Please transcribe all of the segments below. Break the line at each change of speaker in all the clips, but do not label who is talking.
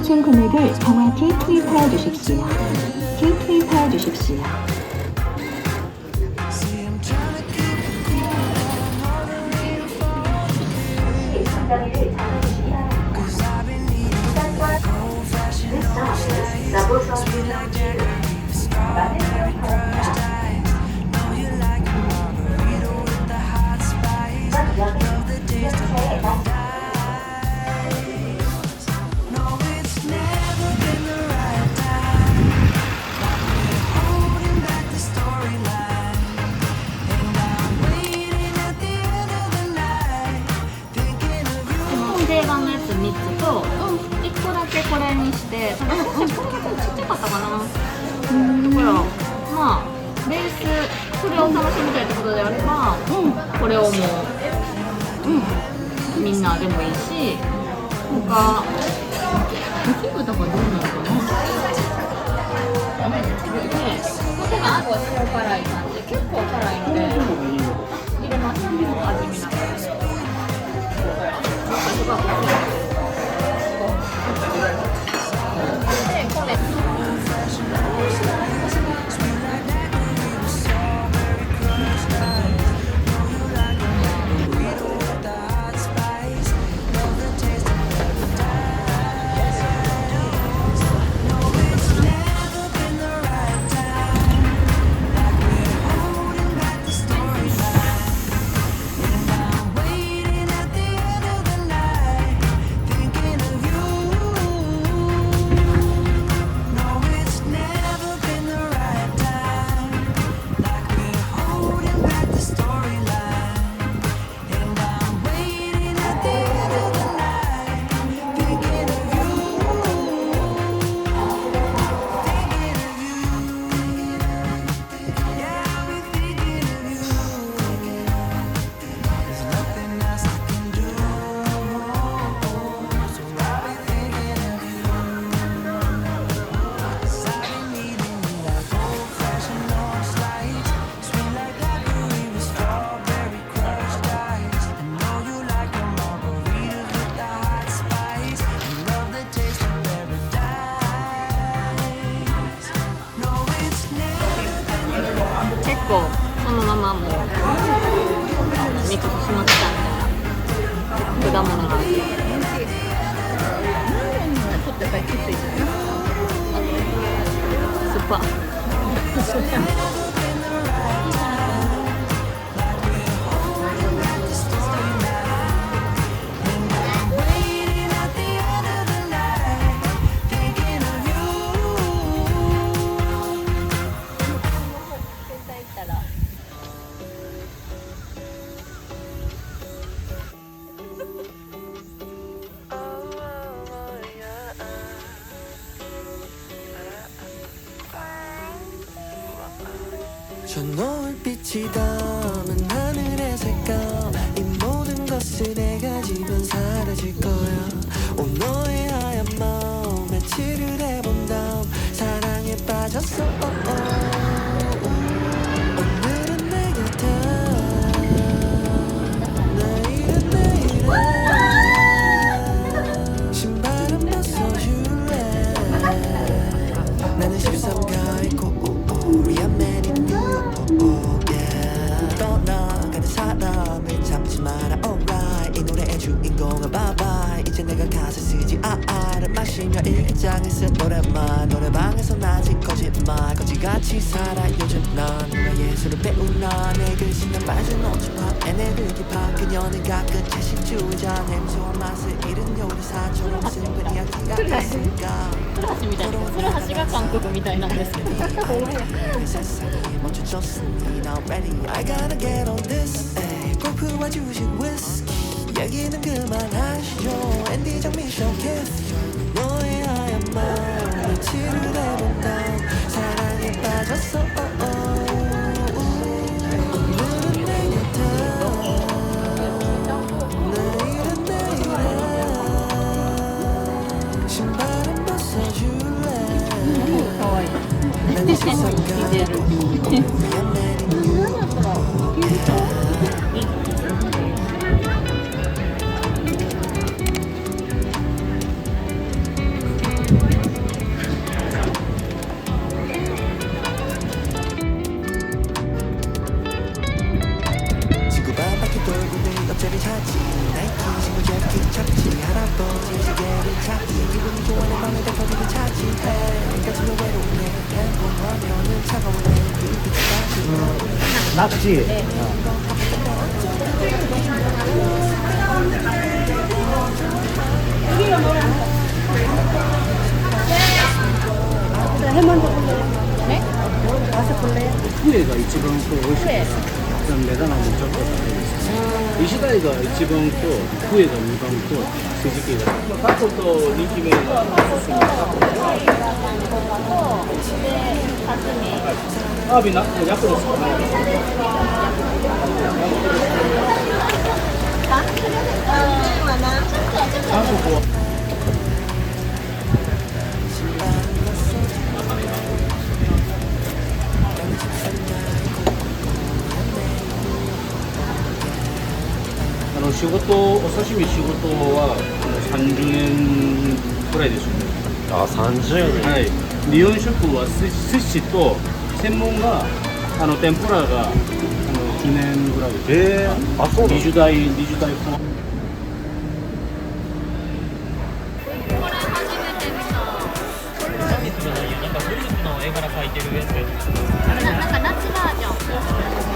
지출 금액을 정확히 투입하여 주십시오. 투입하여 주십시오.
定番のやつ3つと1個だけこれにしてただ少しこれ結構ちっちゃかったかな。だからまあベースこれを楽しみたいってことであれば、これをもう、みんなでもいいし、他一部とかどうなのかな。で手があとは塩辛い感じ、結構辛いので入れます。味見ながら。結構そのままもうミックスしましたみたいな果物が酸っぱ
저 노을빛이 담은 하늘의 색감 이 모든 것을 내가 지면 사라질 거야 오 너의 하얀 마음 며칠을 해본 다음 사랑에 빠졌어 오늘은 내 곁에 내일은 내일에 신발은 벗어줄래 나는 13가의 코리아 맨인 떠나가는 사람을 참지 마라 alright 이 노래의 주인공은 bye bye 이제 내가 가사 쓰지 알을 마시며 일기장을 쓴 노래만 노래방에서 낮은 거짓말 거지같이 살아 요즘 난 나의 술을 배우나 내 글씨 난 빠져놓지 마 에네르기 파 그녀는 가끔 채식주의자 냄새와 맛을 잃은 요리사처럼 슬픈 이야기가 있을까
古橋みたいな古橋が韓国みたいなんですけど
세상이 멈춰졌으니 now ready I gotta get on this 골프와 주식 위스키 얘기는 그만하시죠 앤디장 미션 키스 너의 하얀 마음 며칠을 해본다 사랑에 빠졌어 오늘은 내 곁에 내일은 내일에 신발은 벗어줄래 난 세상과
낙지.
네. 네?
후회가 이치방 또 오시고 그럼 내가 나온 무조건 이시다이가 이치방 또 후회가 무방 또 스즈키가 타코 또人気メニューがおすすめアワビなヤクロスかな韓国は仕事お刺身仕事は30年くらいですよね。
あ、30年。
はい。日本食は寿司と専門が天ぷらが記念ぐらいです。
あ、そうだ。
20代この。
なんか夏バージョン。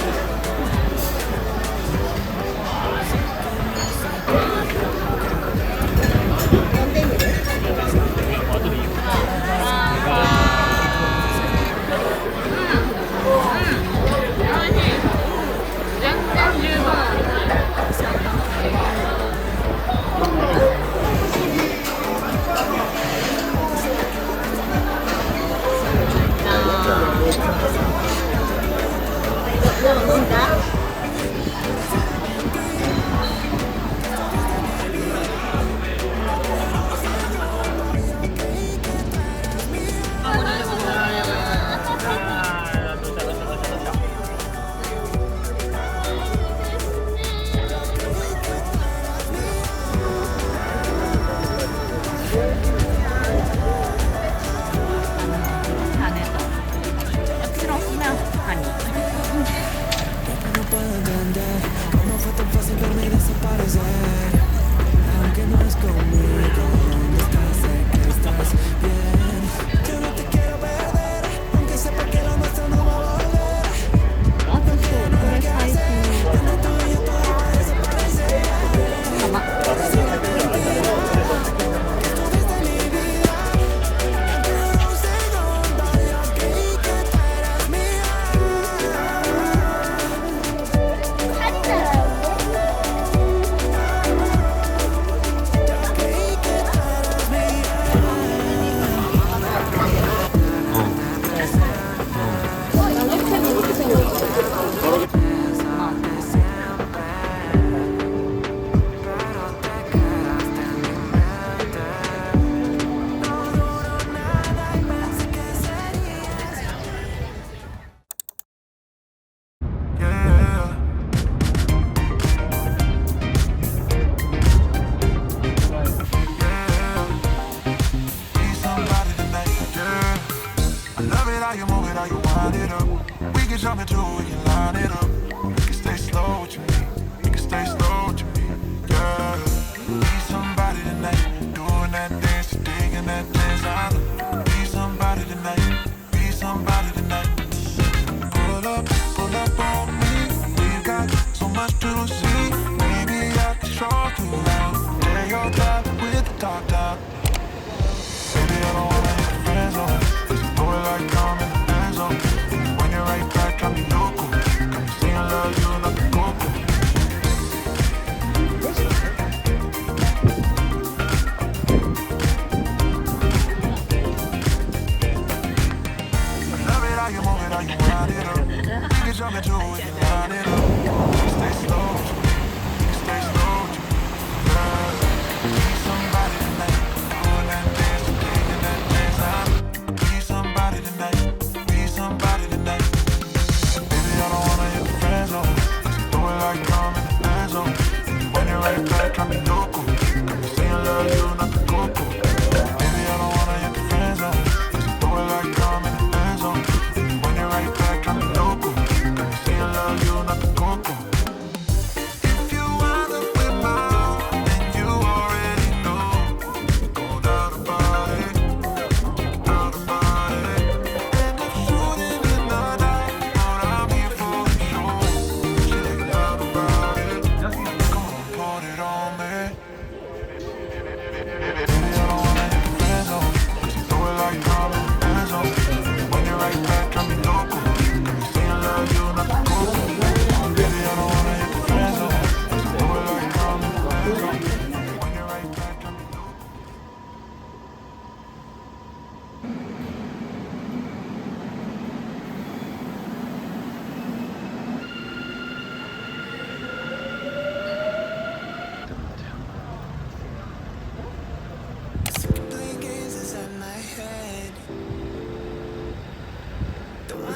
こ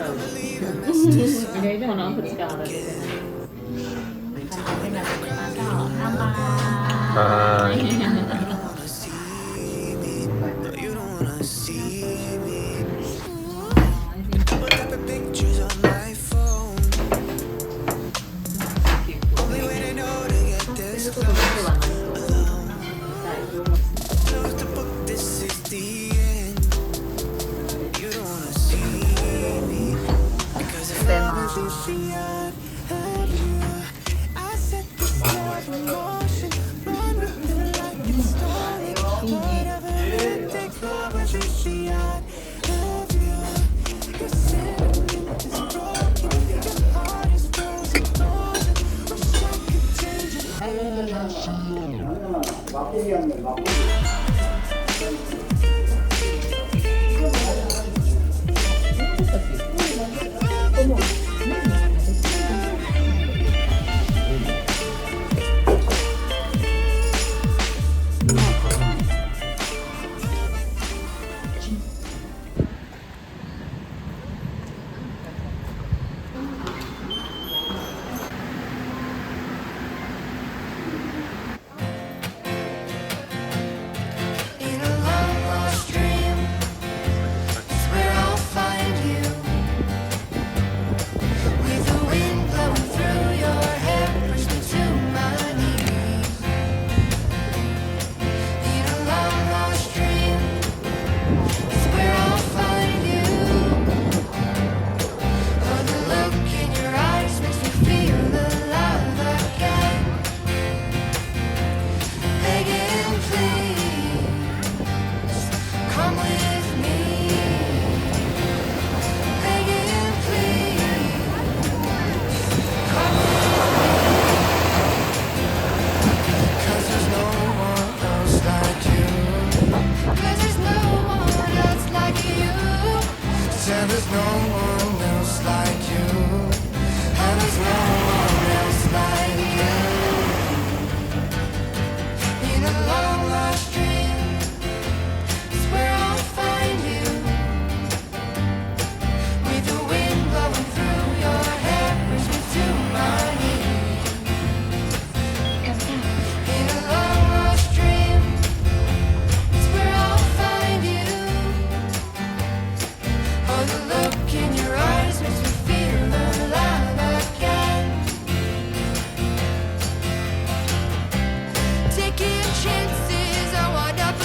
の2日は出てない乾杯しましょう乾杯
はーい。
You don't wanna see me. Put up the pictures on my phone. Only way to know to get this close. Close the book, this is the end. You don't wanna see me. Because if I was wishing I had you, I set this love in motion. Run with me like it's started. Whatever it takes, I was wishing I had you. Your sentiment is broken, your heart is frozen. Wish I could change it. In a long lost dream, it's where I'll find you. With the wind blowing through your hair, push me to my knees. In a long lost dream, it's where I'll find you. Oh, the look in your eyes makes me feel alive again. Begging, please, come with me. Begging, please, come with me. 'Cause there's no one else like you. 'Cause there's no one else like you. Said there's no one else like you. And there's no one else like you. In a long lost dream, it's where I'll find you. With the wind blowing through your hair, push me to my knees. In a long lost dream, it's where I'll find you. Oh, the look in your eyes makes me feel alive again. Taking chances, I wind up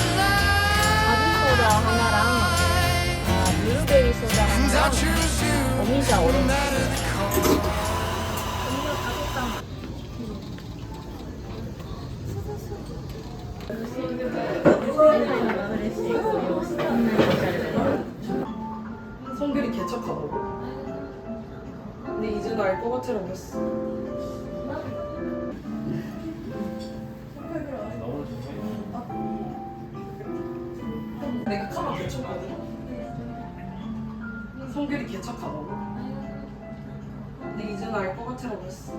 소다 하나랑
alive.
블루베리 소다
And I
하나랑
choose you,
오미자
no
오렌지
matter the cost.
성별이 개척하고 근데 이제 날 것 같으라고 했어. 내가 카마 개척하거든. 성별이 개척하고 근데 이제 날 것 같으라고 했어.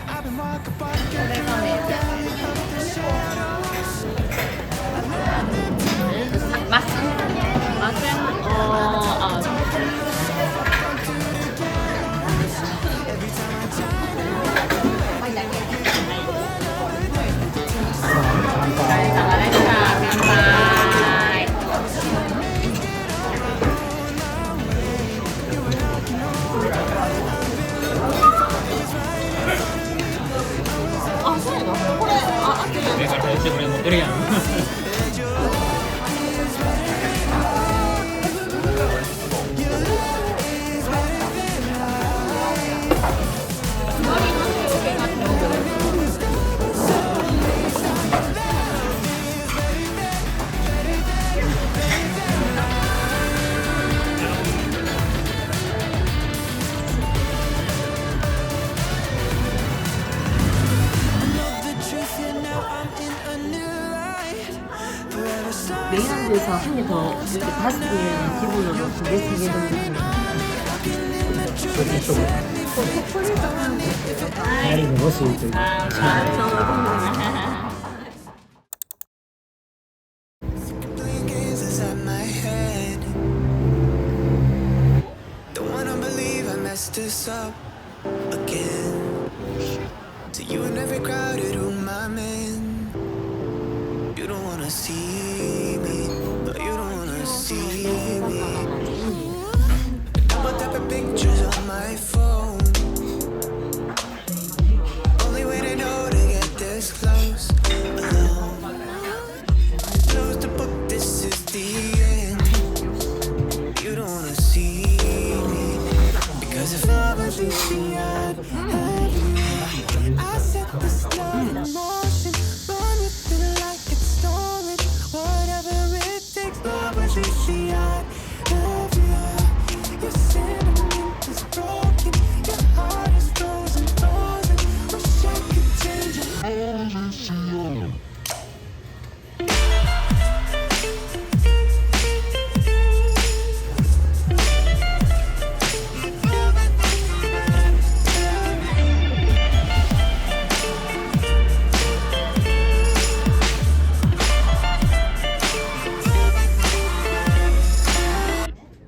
I've been walking by the
맛은 잘했다.乾杯. 아, 소리가. 그래. 아,
上から入ってくれ持ってるやん。
그래서 한 개 더 이렇게 5개는 기본으로 2개, 3개 정도
다리 먹었을 때.
Playing games inside my head. Don't wanna believe I messed this up again. To you in every crowded room I'm in. You don't wanna see me, no, you don't wanna see me. Double tapping pictures on my phone. Only way to know to get this close alone. Close the book, this is the end. You don't wanna see me, because if I was easy, I'd have you. I set this love in motion, run with it like it's stolen. Whatever it takes, love was easy, I'd have you. Your sentiment is broken, your heart is frozen, frozen. Wish I could change it.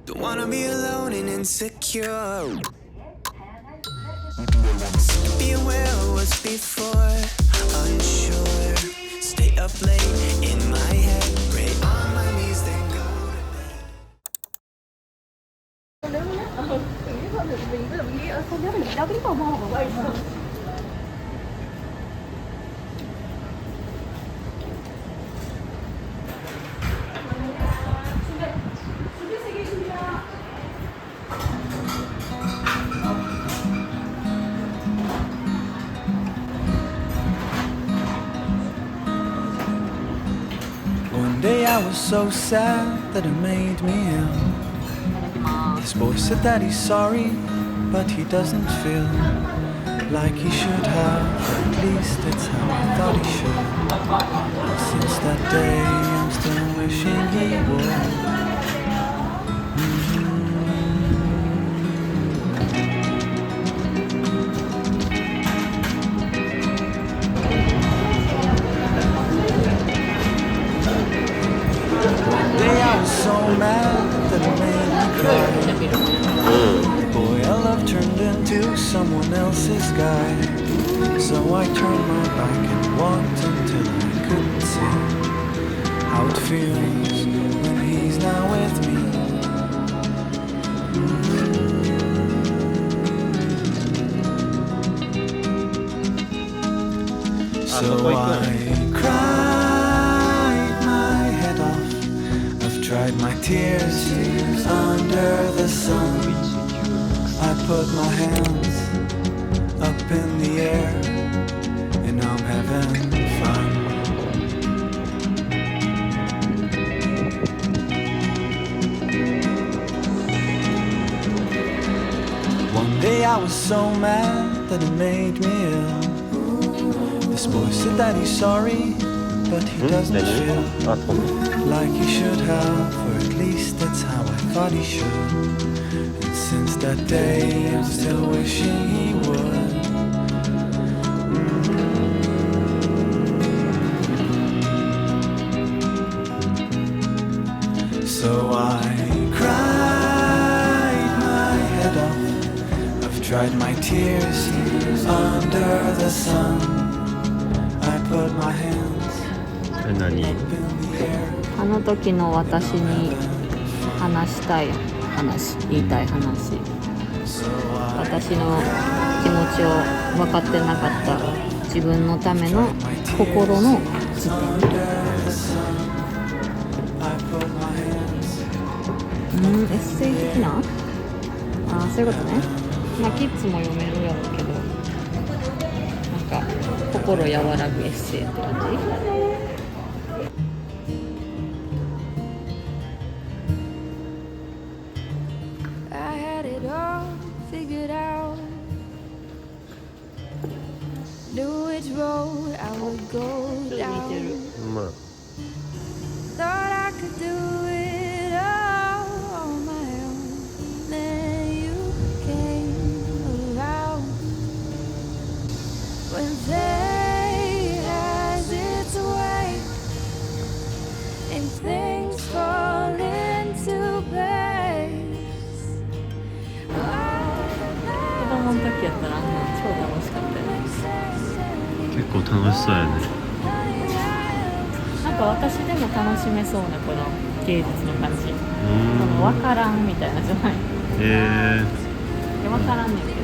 Don't wanna be alone and insecure. Be aware of what's before, unsure. Stay up late in my head, pray on my knees, then go to bed. One day I was so sad that it made me ill. His boy said that he's sorry, but he doesn't feel like he should have. At least that's how I thought he should. Since that day, I'm still wishing he would. One day I was so mad that it made me cry. Boy, our love turned into someone else's guy. So I turned my back and walked until I couldn't see how it feels when he's not with me. So I cried my head off. I've dried my tears under the sun. I put my hands up in the air, and I'm having fun. One day I was so mad that it made me ill. This boy said that he's sorry, but he doesn't feel like he should have, or at least that's how I thought he should. And since that day, I'm still wishing he would. So I cried my head off. I've dried my tears under the sun. I put my hands up in the air.
あの時の私に話したい話、言いたい話、私の気持ちを分かってなかった自分のための心の辞典。エッセイ的な？ああ、そういうことね。まあキッズも読めるやろうけど、なんか心和らぐエッセイって感じ。
I had it all figured out. Knew which road I would go down.
まあ
Thought I could do
時やったらあんなん超楽しかったよ。
結構楽しそうやね。
なんか私でも楽しめそうなこの芸術の感じ。
うーん。
分からんみたいなじゃない。
え
いや分からんねんけど。